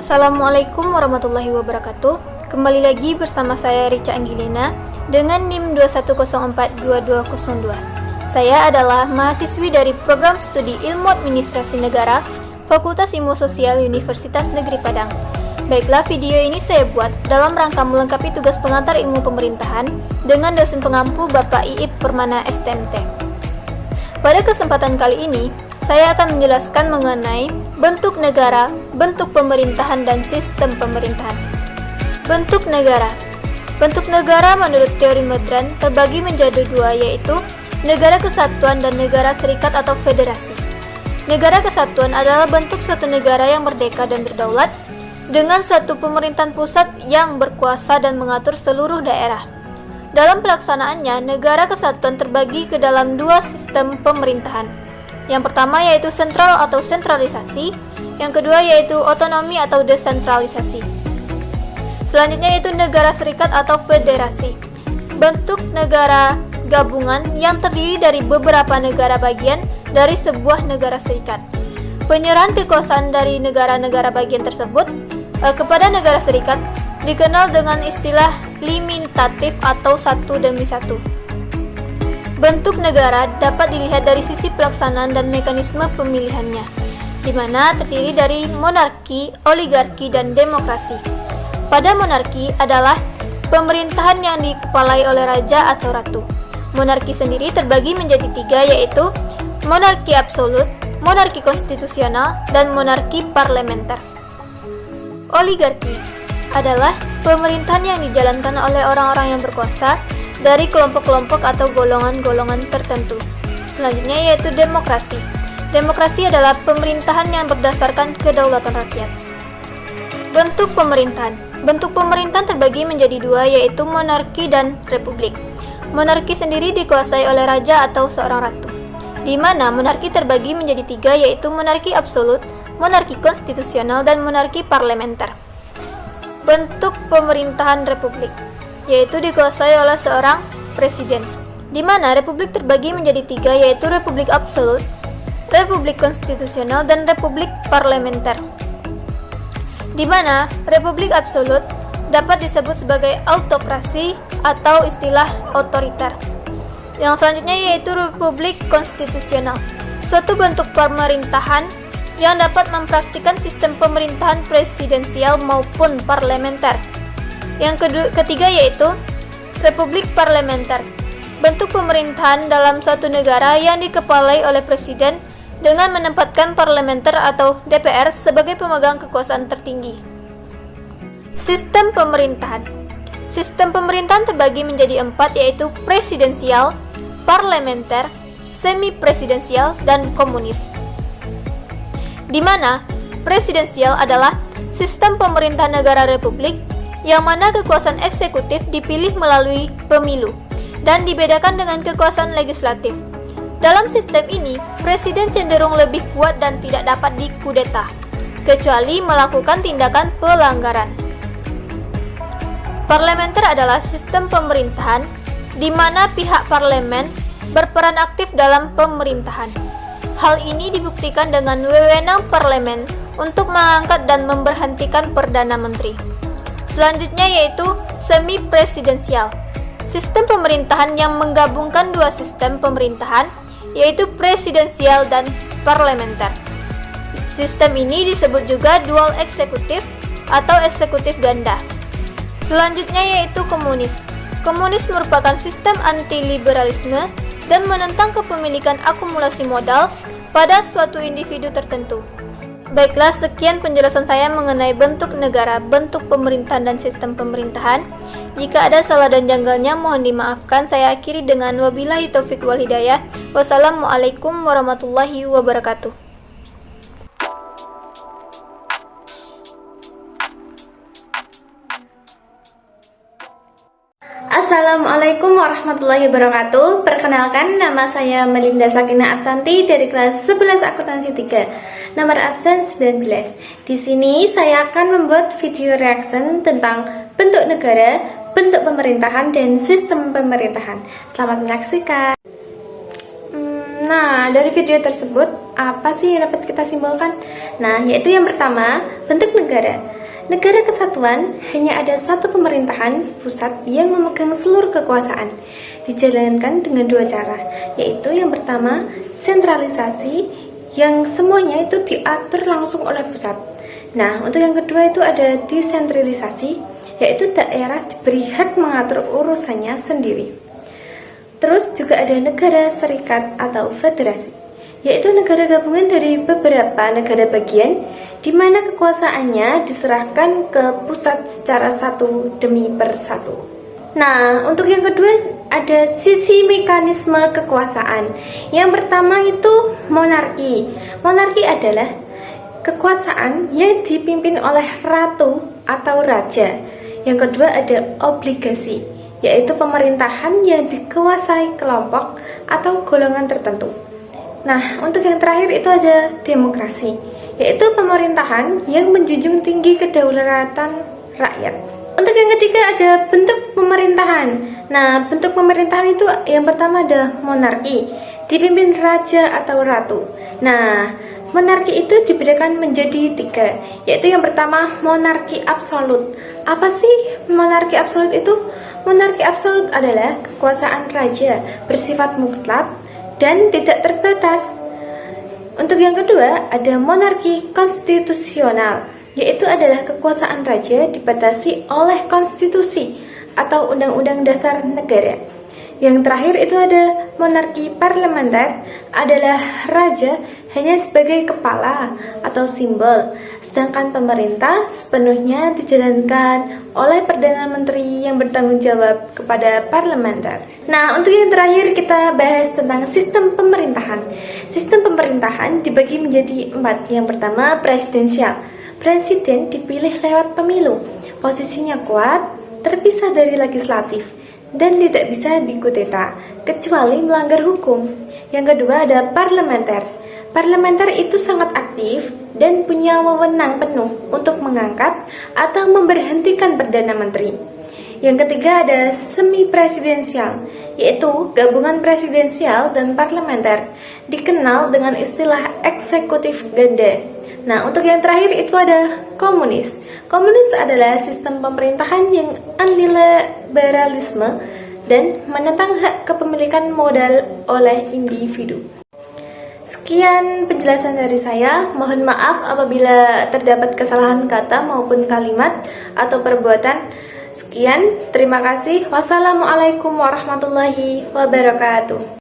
Assalamualaikum warahmatullahi wabarakatuh. Kembali lagi bersama saya Rica Anggilina dengan NIM 21042202. Saya adalah mahasiswi dari Program Studi Ilmu Administrasi Negara, Fakultas Ilmu Sosial Universitas Negeri Padang. Baiklah, video ini saya buat dalam rangka melengkapi tugas pengantar ilmu pemerintahan dengan dosen pengampu Bapak Iip Permana STMT. Pada kesempatan kali ini, saya akan menjelaskan mengenai bentuk negara, bentuk pemerintahan, dan sistem pemerintahan. Bentuk negara. Bentuk negara menurut teori modern terbagi menjadi dua, yaitu negara kesatuan dan negara serikat atau federasi. Negara kesatuan adalah bentuk suatu negara yang merdeka dan berdaulat dengan suatu pemerintahan pusat yang berkuasa dan mengatur seluruh daerah. Dalam pelaksanaannya, negara kesatuan terbagi ke dalam dua sistem pemerintahan. Yang pertama yaitu sentral atau sentralisasi, yang kedua yaitu otonomi atau desentralisasi. Selanjutnya yaitu negara serikat atau federasi. Bentuk negara gabungan yang terdiri dari beberapa negara bagian dari sebuah negara serikat. Penyerahan kekuasaan dari negara-negara bagian tersebut kepada negara serikat dikenal dengan istilah limitatif atau satu demi satu. Bentuk negara dapat dilihat dari sisi pelaksanaan dan mekanisme pemilihannya, di mana terdiri dari monarki, oligarki, dan demokrasi. Pada monarki adalah pemerintahan yang dikepalai oleh raja atau ratu. Monarki sendiri terbagi menjadi tiga, yaitu monarki absolut, monarki konstitusional, dan monarki parlementer. Oligarki adalah pemerintahan yang dijalankan oleh orang-orang yang berkuasa dari kelompok-kelompok atau golongan-golongan tertentu. Selanjutnya yaitu demokrasi. Demokrasi adalah pemerintahan yang berdasarkan kedaulatan rakyat. Bentuk pemerintahan. Bentuk pemerintahan terbagi menjadi dua, yaitu monarki dan republik. Monarki sendiri dikuasai oleh raja atau seorang ratu, di mana monarki terbagi menjadi tiga, yaitu monarki absolut, monarki konstitusional, dan monarki parlementer. Bentuk pemerintahan republik yaitu dikuasai oleh seorang presiden, di mana republik terbagi menjadi tiga, yaitu republik absolut, republik konstitusional, dan republik parlementer. Di mana republik absolut dapat disebut sebagai autokrasi atau istilah otoriter. Yang selanjutnya yaitu republik konstitusional, suatu bentuk pemerintahan yang dapat mempraktikkan sistem pemerintahan presidensial maupun parlementer. Yang ketiga yaitu republik parlementer, bentuk pemerintahan dalam suatu negara yang dikepalai oleh presiden dengan menempatkan parlementer atau DPR sebagai pemegang kekuasaan tertinggi. Sistem pemerintahan. Sistem pemerintahan terbagi menjadi empat, yaitu presidensial, parlementer, semi-presidensial, dan komunis. Di mana presidensial adalah sistem pemerintahan negara republik yang mana kekuasaan eksekutif dipilih melalui pemilu dan dibedakan dengan kekuasaan legislatif. Dalam sistem ini, presiden cenderung lebih kuat dan tidak dapat dikudeta, kecuali melakukan tindakan pelanggaran. Parlementer adalah sistem pemerintahan di mana pihak parlemen berperan aktif dalam pemerintahan. Hal ini dibuktikan dengan wewenang parlemen untuk mengangkat dan memberhentikan perdana menteri. Selanjutnya yaitu semi-presidensial, sistem pemerintahan yang menggabungkan dua sistem pemerintahan, yaitu presidensial dan parlementer. Sistem ini disebut juga dual eksekutif atau eksekutif ganda. Selanjutnya yaitu komunis. Komunis merupakan sistem anti-liberalisme dan menentang kepemilikan akumulasi modal pada suatu individu tertentu. Baiklah, sekian penjelasan saya mengenai bentuk negara, bentuk pemerintahan, dan sistem pemerintahan. Jika ada salah dan janggalnya, mohon dimaafkan. Saya akhiri dengan wabillahi taufik wal hidayah. Wassalamualaikum warahmatullahi wabarakatuh. Assalamualaikum warahmatullahi wabarakatuh. Perkenalkan, nama saya Melinda Sakina Artanti dari kelas 11 akuntansi 3, nomor absen 19. Di sini saya akan membuat video reaction tentang bentuk negara, bentuk pemerintahan, dan sistem pemerintahan. Selamat menyaksikan. Nah, dari video tersebut, apa sih yang dapat kita simpulkan? Nah, yaitu yang pertama, bentuk negara. Negara kesatuan hanya ada satu pemerintahan pusat yang memegang seluruh kekuasaan. Dijalankan dengan dua cara, yaitu yang pertama sentralisasi, yang semuanya itu diatur langsung oleh pusat. Nah, untuk yang kedua itu ada desentralisasi, yaitu daerah diberi hak mengatur urusannya sendiri. Terus juga ada negara serikat atau federasi, yaitu negara gabungan dari beberapa negara bagian di mana kekuasaannya diserahkan ke pusat secara satu demi persatu. Nah, untuk yang kedua ada sisi mekanisme kekuasaan. Yang pertama itu monarki. Monarki adalah kekuasaan yang dipimpin oleh ratu atau raja. Yang kedua ada obligasi, yaitu pemerintahan yang dikuasai kelompok atau golongan tertentu. Nah, untuk yang terakhir itu ada demokrasi, yaitu pemerintahan yang menjunjung tinggi kedaulatan rakyat. Untuk yang ketiga ada bentuk pemerintahan. Nah, bentuk pemerintahan itu yang pertama ada monarki, dipimpin raja atau ratu. Nah, monarki itu dibedakan menjadi tiga, yaitu yang pertama monarki absolut. Apa sih monarki absolut itu? Monarki absolut adalah kekuasaan raja bersifat mutlak dan tidak terbatas. Untuk yang kedua ada monarki konstitusional, yaitu adalah kekuasaan raja dibatasi oleh konstitusi atau undang-undang dasar negara. Yang terakhir itu ada monarki parlementer, adalah raja hanya sebagai kepala atau simbol, sedangkan pemerintah sepenuhnya dijalankan oleh Perdana Menteri yang bertanggung jawab kepada parlementer. Nah, untuk yang terakhir kita bahas tentang sistem pemerintahan. Sistem pemerintahan dibagi menjadi 4. Yang pertama presidensial. Presiden dipilih lewat pemilu, posisinya kuat, terpisah dari legislatif, dan tidak bisa dikudeta, kecuali melanggar hukum. Yang kedua ada parlementer. Parlementer itu sangat aktif dan punya wewenang penuh untuk mengangkat atau memberhentikan Perdana Menteri. Yang ketiga ada semi-presidensial, yaitu gabungan presidensial dan parlementer, dikenal dengan istilah eksekutif ganda. Nah, untuk yang terakhir itu ada komunis. Komunis adalah sistem pemerintahan yang anti-liberalisme dan menentang hak kepemilikan modal oleh individu. Sekian penjelasan dari saya. Mohon maaf apabila terdapat kesalahan kata maupun kalimat atau perbuatan. Sekian, terima kasih. Wassalamualaikum warahmatullahi wabarakatuh.